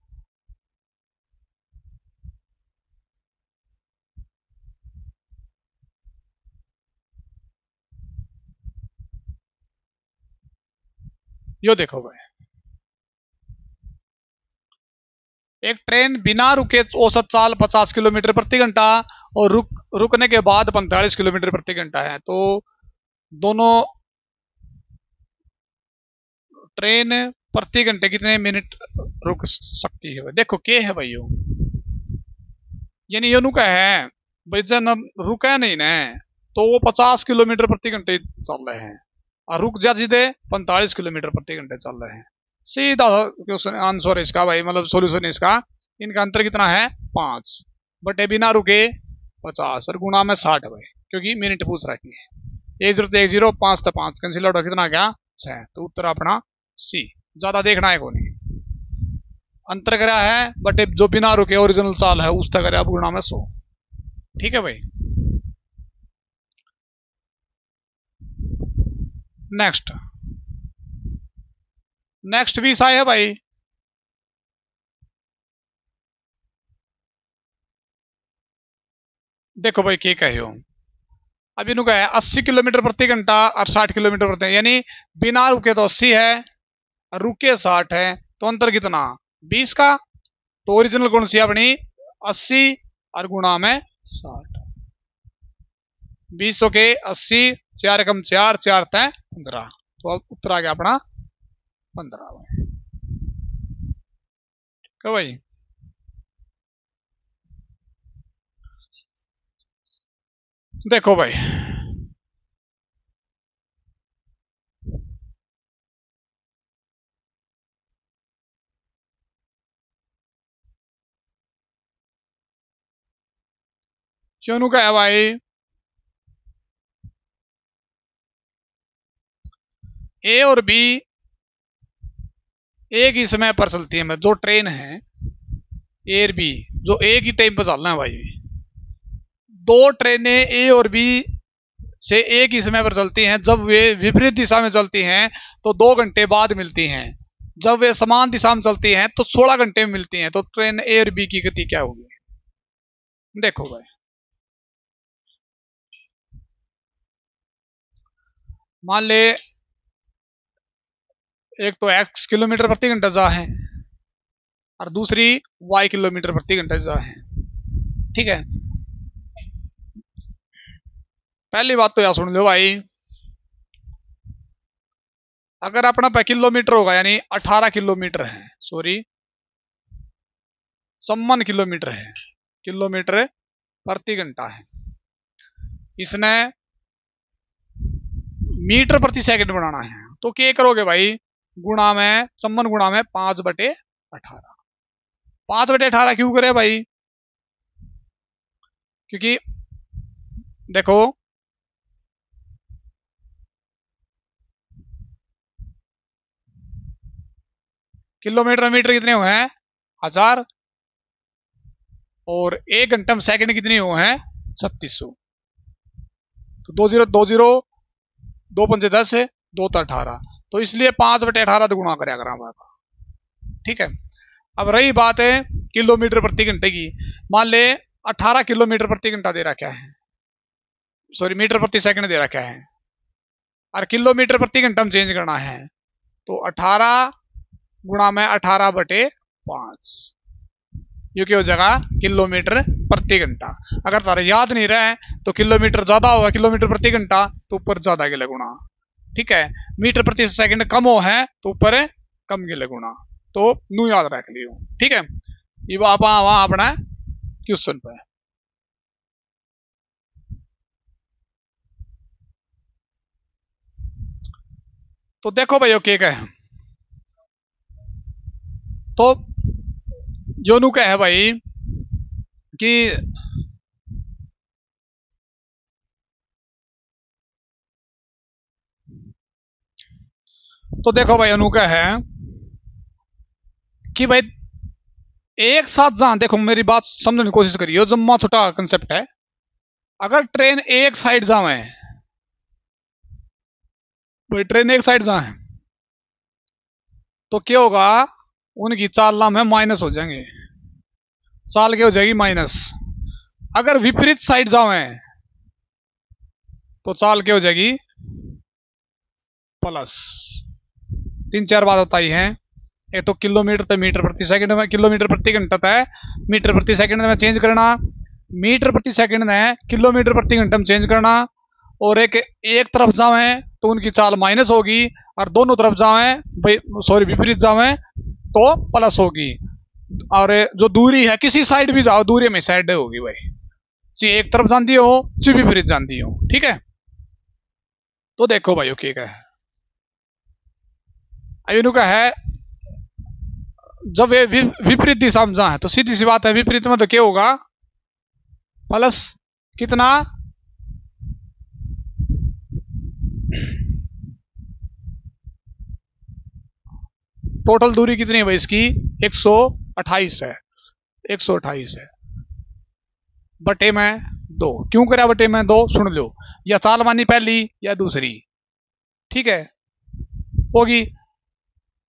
यो देखो भाई, एक ट्रेन बिना रुके औसत चाल 50 किलोमीटर प्रति घंटा और रुकने के बाद 45 किलोमीटर प्रति घंटा है। तो दोनों ट्रेन प्रति घंटे कितने मिनट रुक सकती है भाई। देखो क्या है भाई यो, यानी यो नुका है भाई, जन रुका नहीं ना तो वो 50 किलोमीटर प्रति घंटे चल रहे हैं और रुक जा सीधे 45 किलोमीटर प्रति घंटे चल रहे हैं। सीधा क्वेश्चन आंसर है इसका भाई, मतलब सॉल्यूशन है इसका। इनका अंतर कितना है 5 बटे बिना रुके 50 और गुणा में 60 भाई, क्योंकि मिनट पूछ रखी है। 1 0 5 तो 5 कैंसिल आउट, कितना गया 6। तो उत्तर अपना सी। ज्यादा देखना है को नहीं, अंतर करा है बटे जो बिना रुके ओरिजिनल चाल है उसका करा आप गुणा में 100। ठीक है भाई। नेक्स्ट नेक्स्ट भी सा है भाई। देखो भाई क्या कहे हो, अब इनू का है 80 किलोमीटर प्रति घंटा और 60 किलोमीटर प्रति, यानी बिना रुके तो 80 है और रुके 60 है, तो अंतर कितना 20 का। तो ओरिजिनल कौन सी अपनी 80 और गुणा में 60। 20 के 80 4 कम 4 4 तय 15, तो अब उत्तर आ गया अपना 15 क्यों भाई। देखो भाई, क्यों का है भाई, ए और बी एक ही समय पर चलती है, जो ट्रेन है ए और बी जो एक ही टाइम पर चलना है भाई। दो ट्रेनें ए और बी से एक ही समय पर चलती हैं, जब वे विपरीत दिशा में चलती हैं तो 2 घंटे बाद मिलती हैं। जब वे समान दिशा में चलती हैं तो 16 घंटे में मिलती हैं। तो ट्रेन ए और बी की गति क्या होगी, देखो भाई। मान ले एक तो x किलोमीटर प्रति घंटा जा है और दूसरी y किलोमीटर प्रति घंटा जा है। ठीक है, पहली बात तो यार सुन लो भाई, अगर अपना पे किलोमीटर होगा यानी 18 किलोमीटर है, सॉरी सम्मन किलोमीटर है, किलोमीटर प्रति घंटा है, इसने मीटर प्रति सेकंड बनाना है, तो क्या करोगे भाई गुणा में सम्मन गुणा में 5/18। 5/18 क्यों करे भाई, क्योंकि देखो किलोमीटर मीटर कितने हुए हैं 1000, और 1 घंटे में सेकंड कितने हुए हैं 3600। तो 2020 2 पंचे 10 है, 2 तो 18, तो इसलिए 5/18 तो गुणा करें अगर हमारा। ठीक है, अब रही बात है किलोमीटर प्रति घंटे की। मान ले 18 किलोमीटर प्रति घंटा दे रखा है, सॉरी मीटर प्रति सेकंड दे रखा है, और किलोमीटर प्रति घंटा में चेंज करना है, तो 18 गुणा में 18/5, ये क्या हो जाएगा किलोमीटर प्रति घंटा। अगर तारा याद नहीं रहा है तो किलोमीटर ज्यादा होगा किलोमीटर प्रति घंटा तो ऊपर ज्यादा के गुणा। ठीक है, मीटर प्रति सेकंड कम हो है तो ऊपर कम के गुणा, तो नू याद रख लियो। ठीक है, ये वहां अपना क्वेश्चन पे। तो देखो भाई ओके क्या है, तो योनू क्या है भाई कि तो देखो भाई अनु क्या है कि भाई एक साथ जहां देखो मेरी बात समझने की कोशिश करिए, जम्मा छोटा कंसेप्ट है। अगर ट्रेन एक साइड जावे, भाई ट्रेन एक साइड जाए तो क्या होगा, उनकी चाल में माइनस हो जाएंगे, चाल क्या हो जाएगी माइनस। अगर विपरीत साइड जावे तो चाल क्या हो जाएगी प्लस। 3-4 बात बताई है, एक तो किलोमीटर तो मीटर प्रति सेकंड में, किलोमीटर प्रति घंटा है मीटर प्रति सेकंड में चेंज करना, मीटर प्रति सेकंड है किलोमीटर प्रति घंटा में चेंज करना, और एक तरफ जावे तो उनकी चाल माइनस होगी, और दोनों तरफ जावे भाई सॉरी विपरीत जावे तो प्लस होगी। और जो दूरी है किसी साइड भी जाओ दूरी में साइड होगी भाई, चाहे एक तरफ जाती हो चाहे विपरीत जाती हो। ठीक है, तो देखो भाई ओके क्या है, अभी का है जब वे विपरीत दिशा में जाए तो सीधी सी बात है विपरीत में तो क्या होगा प्लस कितना, टोटल दूरी कितनी है भाई इसकी 128 है, 128 है बटे में 2। क्यों करा बटे में 2 सुन लो, या चाल मानी पहली या दूसरी। ठीक है, होगी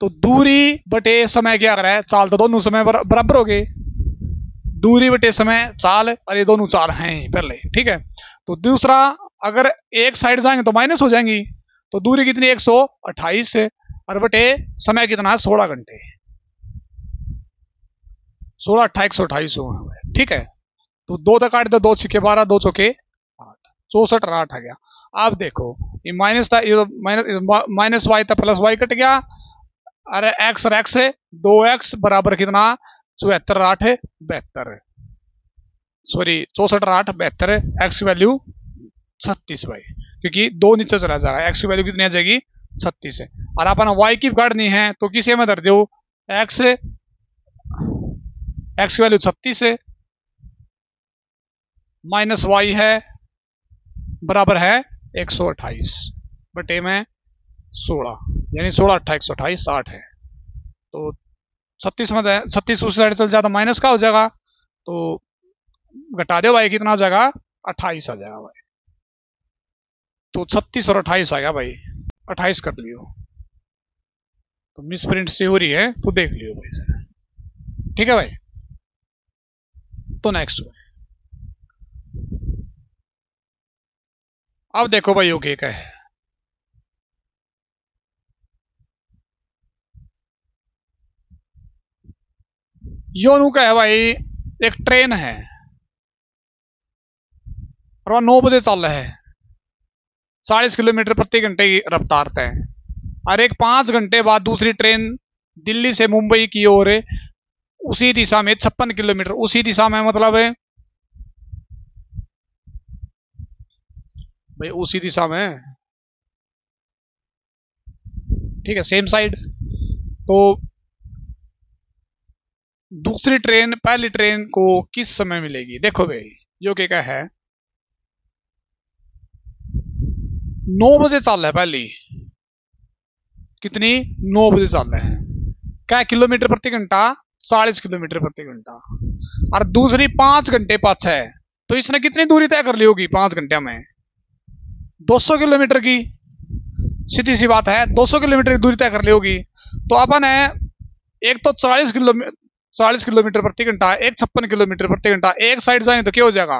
तो दूरी बटे समय क्या कर रहा है चाल, तो दोनों समय बराबर हो गए, दूरी बटे समय चाल, और ये दोनों चाल हैं पहले। ठीक है, तो दूसरा अगर एक साइड जाएंगे तो माइनस हो जाएंगी, तो दूरी कितनी 128 है, और बटे समय कितना है 16 घंटे, 16 अट्ठा 128 हुआ। ठीक है, तो 2 तक काट दो, 2 छक्के 12, 2 चौके 8, 64 और 8 आ गया। आप देखो ये माइनस था, ये माइनस वाई था प्लस वाई कट गया, अरे एक्स और एक्स है 2x बराबर कितना 74 और 8 है 72, सॉरी 64 और 8 72, एक्स की वैल्यू 36 भाई, क्योंकि 2 नीचे चला जाएगा, एक्स की वैल्यू कितनी आ जाएगी 36 है। और अपन वाई की काटनी है तो किसे में धर दो एक्स, एक्स की वैल्यू 36 है माइनस वाई है बराबर है 128 बटे में 16, यानी 16 अट्ठा 128 8 है, तो 36 में 36 उस साइड चल जाता माइनस का हो जाएगा, तो घटा दे भाई कितना आ जाएगा 28 आ जाएगा भाई, तो 36 और 28 आ गया भाई, 28 कर लियो, तो मिस प्रिंट से हो रही है तो देख लियो भाई। ठीक है भाई, तो नेक्स्ट अब देखो भाई ओके क्या है, योनू का है भाई एक ट्रेन है और 9 बजे चल रहा है, 40 किलोमीटर प्रति घंटे की रफ्तार तय, और एक 5 घंटे बाद दूसरी ट्रेन दिल्ली से मुंबई की ओर उसी दिशा में 56 किलोमीटर, उसी दिशा में मतलब है भाई उसी दिशा में, ठीक है सेम साइड, तो दूसरी ट्रेन पहली ट्रेन को किस समय मिलेगी। देखो भाई जो क्या है 9 बजे चल रहा है पहली, कितनी 9 बजे चल रहा है, क्या किलोमीटर प्रति घंटा, 40 किलोमीटर प्रति घंटा। और दूसरी 5 घंटे पाछे है, तो इसने कितनी दूरी तय कर ली होगी 5 घंटे में? 200 किलोमीटर की। सीधी सी बात है, 200 किलोमीटर की दूरी तय कर ली होगी। तो अपन है, एक तो 40 किलोमीटर प्रति घंटा, एक 56 किलोमीटर प्रति घंटा। एक साइड जाएंगे तो क्या हो जाएगा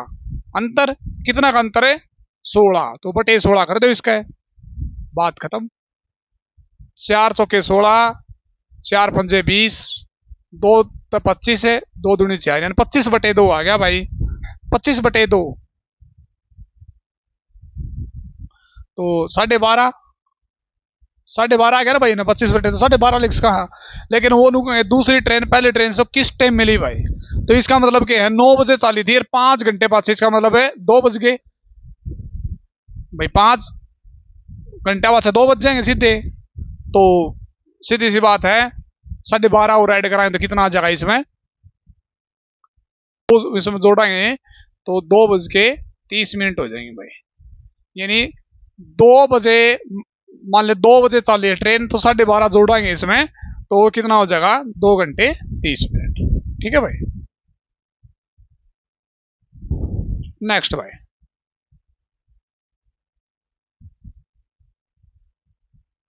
अंतर? कितना का अंतर है? 16। तो बटे 16 कर दो इसका, बात खत्म। 4 चौके 16, 4 पंजे 20, 2 तो 25 है, 2 दूनी 4, यानी 25 बटे 2 आ गया भाई। 25 बटे 2 तो 12.5 आ गया ना भाई ना। 25 बटे तो 12.5 लिख कहा। लेकिन वो दूसरी ट्रेन पहली ट्रेन से किस टाइम मिली भाई? तो इसका मतलब क्या है, 9 बजे चाली थी, 5 घंटे बाद से, इसका मतलब है 2 बज गए भाई। 5 घंटे बाद से 2 बज जाएंगे सीधे। तो सीधी सी बात है, 12.5 और ऐड कराएं तो कितना आ जाएगा इसमें जोड़ेंगे तो 2:30 हो जाएंगे भाई। यानी 2 बजे, मान ले 2 बजे चल रही ट्रेन, तो 12.5 जोड़ेंगे इसमें तो कितना हो जाएगा? 2 घंटे 30 मिनट। ठीक है भाई। नेक्स्ट भाई,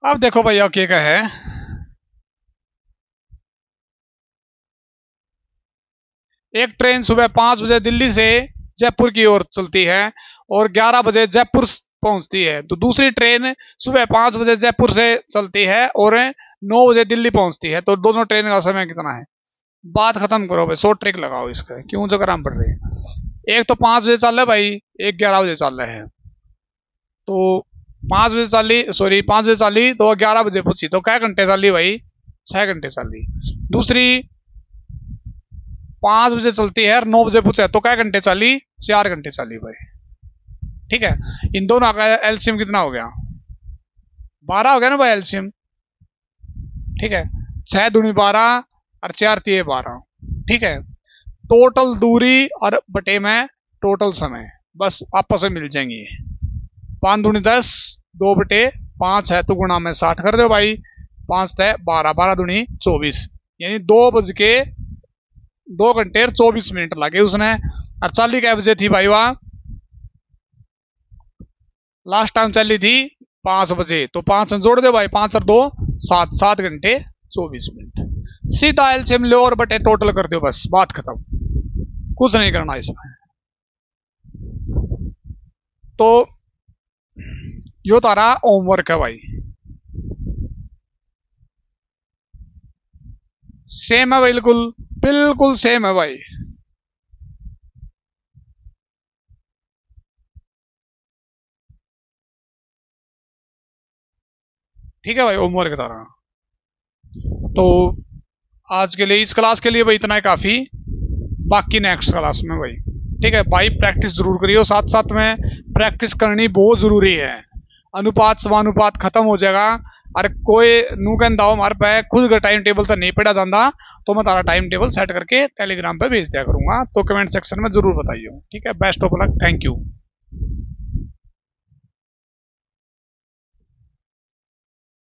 अब देखो भैया क्या है। एक ट्रेन सुबह 5 बजे दिल्ली से जयपुर की ओर चलती है और 11 बजे जयपुर पहुंचती है। तो दूसरी ट्रेन सुबह 5 बजे जयपुर से चलती है और 9 बजे दिल्ली पहुंचती है। तो दोनों ट्रेन का समय कितना है? बात खत्म करो भाई, शॉर्ट ट्रिक लगाओ इसका, क्यों जो कराम पड़ रही है। एक तो 5 बजे चल रहा है भाई, एक 11 बजे चल रहा है। तो 5 बजे चाली, सॉरी 5 बजे चाली तो 11 बजे पहुंची, तो क्या घंटे चाली भाई? 6 घंटे चाली। दूसरी 5 बजे चलती है और 9 बजे पूछे, तो क्या घंटे चाली? 4 घंटे चाली भाई। ठीक है, इन दोनों का एलसीएम कितना हो गया? 12 हो गया ना भाई एलसीएम। ठीक है, 6 दूनी 12 और 4 तिये 12। ठीक है, टोटल दूरी और बटे में टोटल समय बस आपस में मिल जाएंगे। 5 दूनी 10, 2 बटे 5 है तो गुणा में 60 कर दो भाई। 5 तय 12, 12 दूनी 24, यानी 2 घंटे और 24 मिनट लगे उसने। और चाली कै बजे थी भाई वहां? लास्ट टाइम चली थी 5 बजे, तो 5 में जोड़ दो भाई, 5 और 2 7, 7 घंटे 24 मिनट। सीधा एलसीएम लो और बटे टोटल कर दो, बस बात खत्म, कुछ नहीं करना इसमें। तो यो तारा होमवर्क है भाई, सेम है बिल्कुल, बिल्कुल सेम है भाई। ठीक है भाई, होमवर्क की तरह। तो आज के लिए, इस क्लास के लिए भाई इतना ही काफी, बाकी नेक्स्ट क्लास में भाई। ठीक है भाई, प्रैक्टिस जरूर करियो, साथ साथ में प्रैक्टिस करनी बहुत जरूरी है। अनुपात समानुपात खत्म हो जाएगा। और कोई नू कहता हो हमारे पे खुद का टाइम टेबल तो नहीं पढ़ा जाता, तो मैं तारा टाइम टेबल सेट करके टेलीग्राम पे भेज दिया करूंगा, तो कमेंट सेक्शन में जरूर बताइए। ठीक है, best of luck, thank you.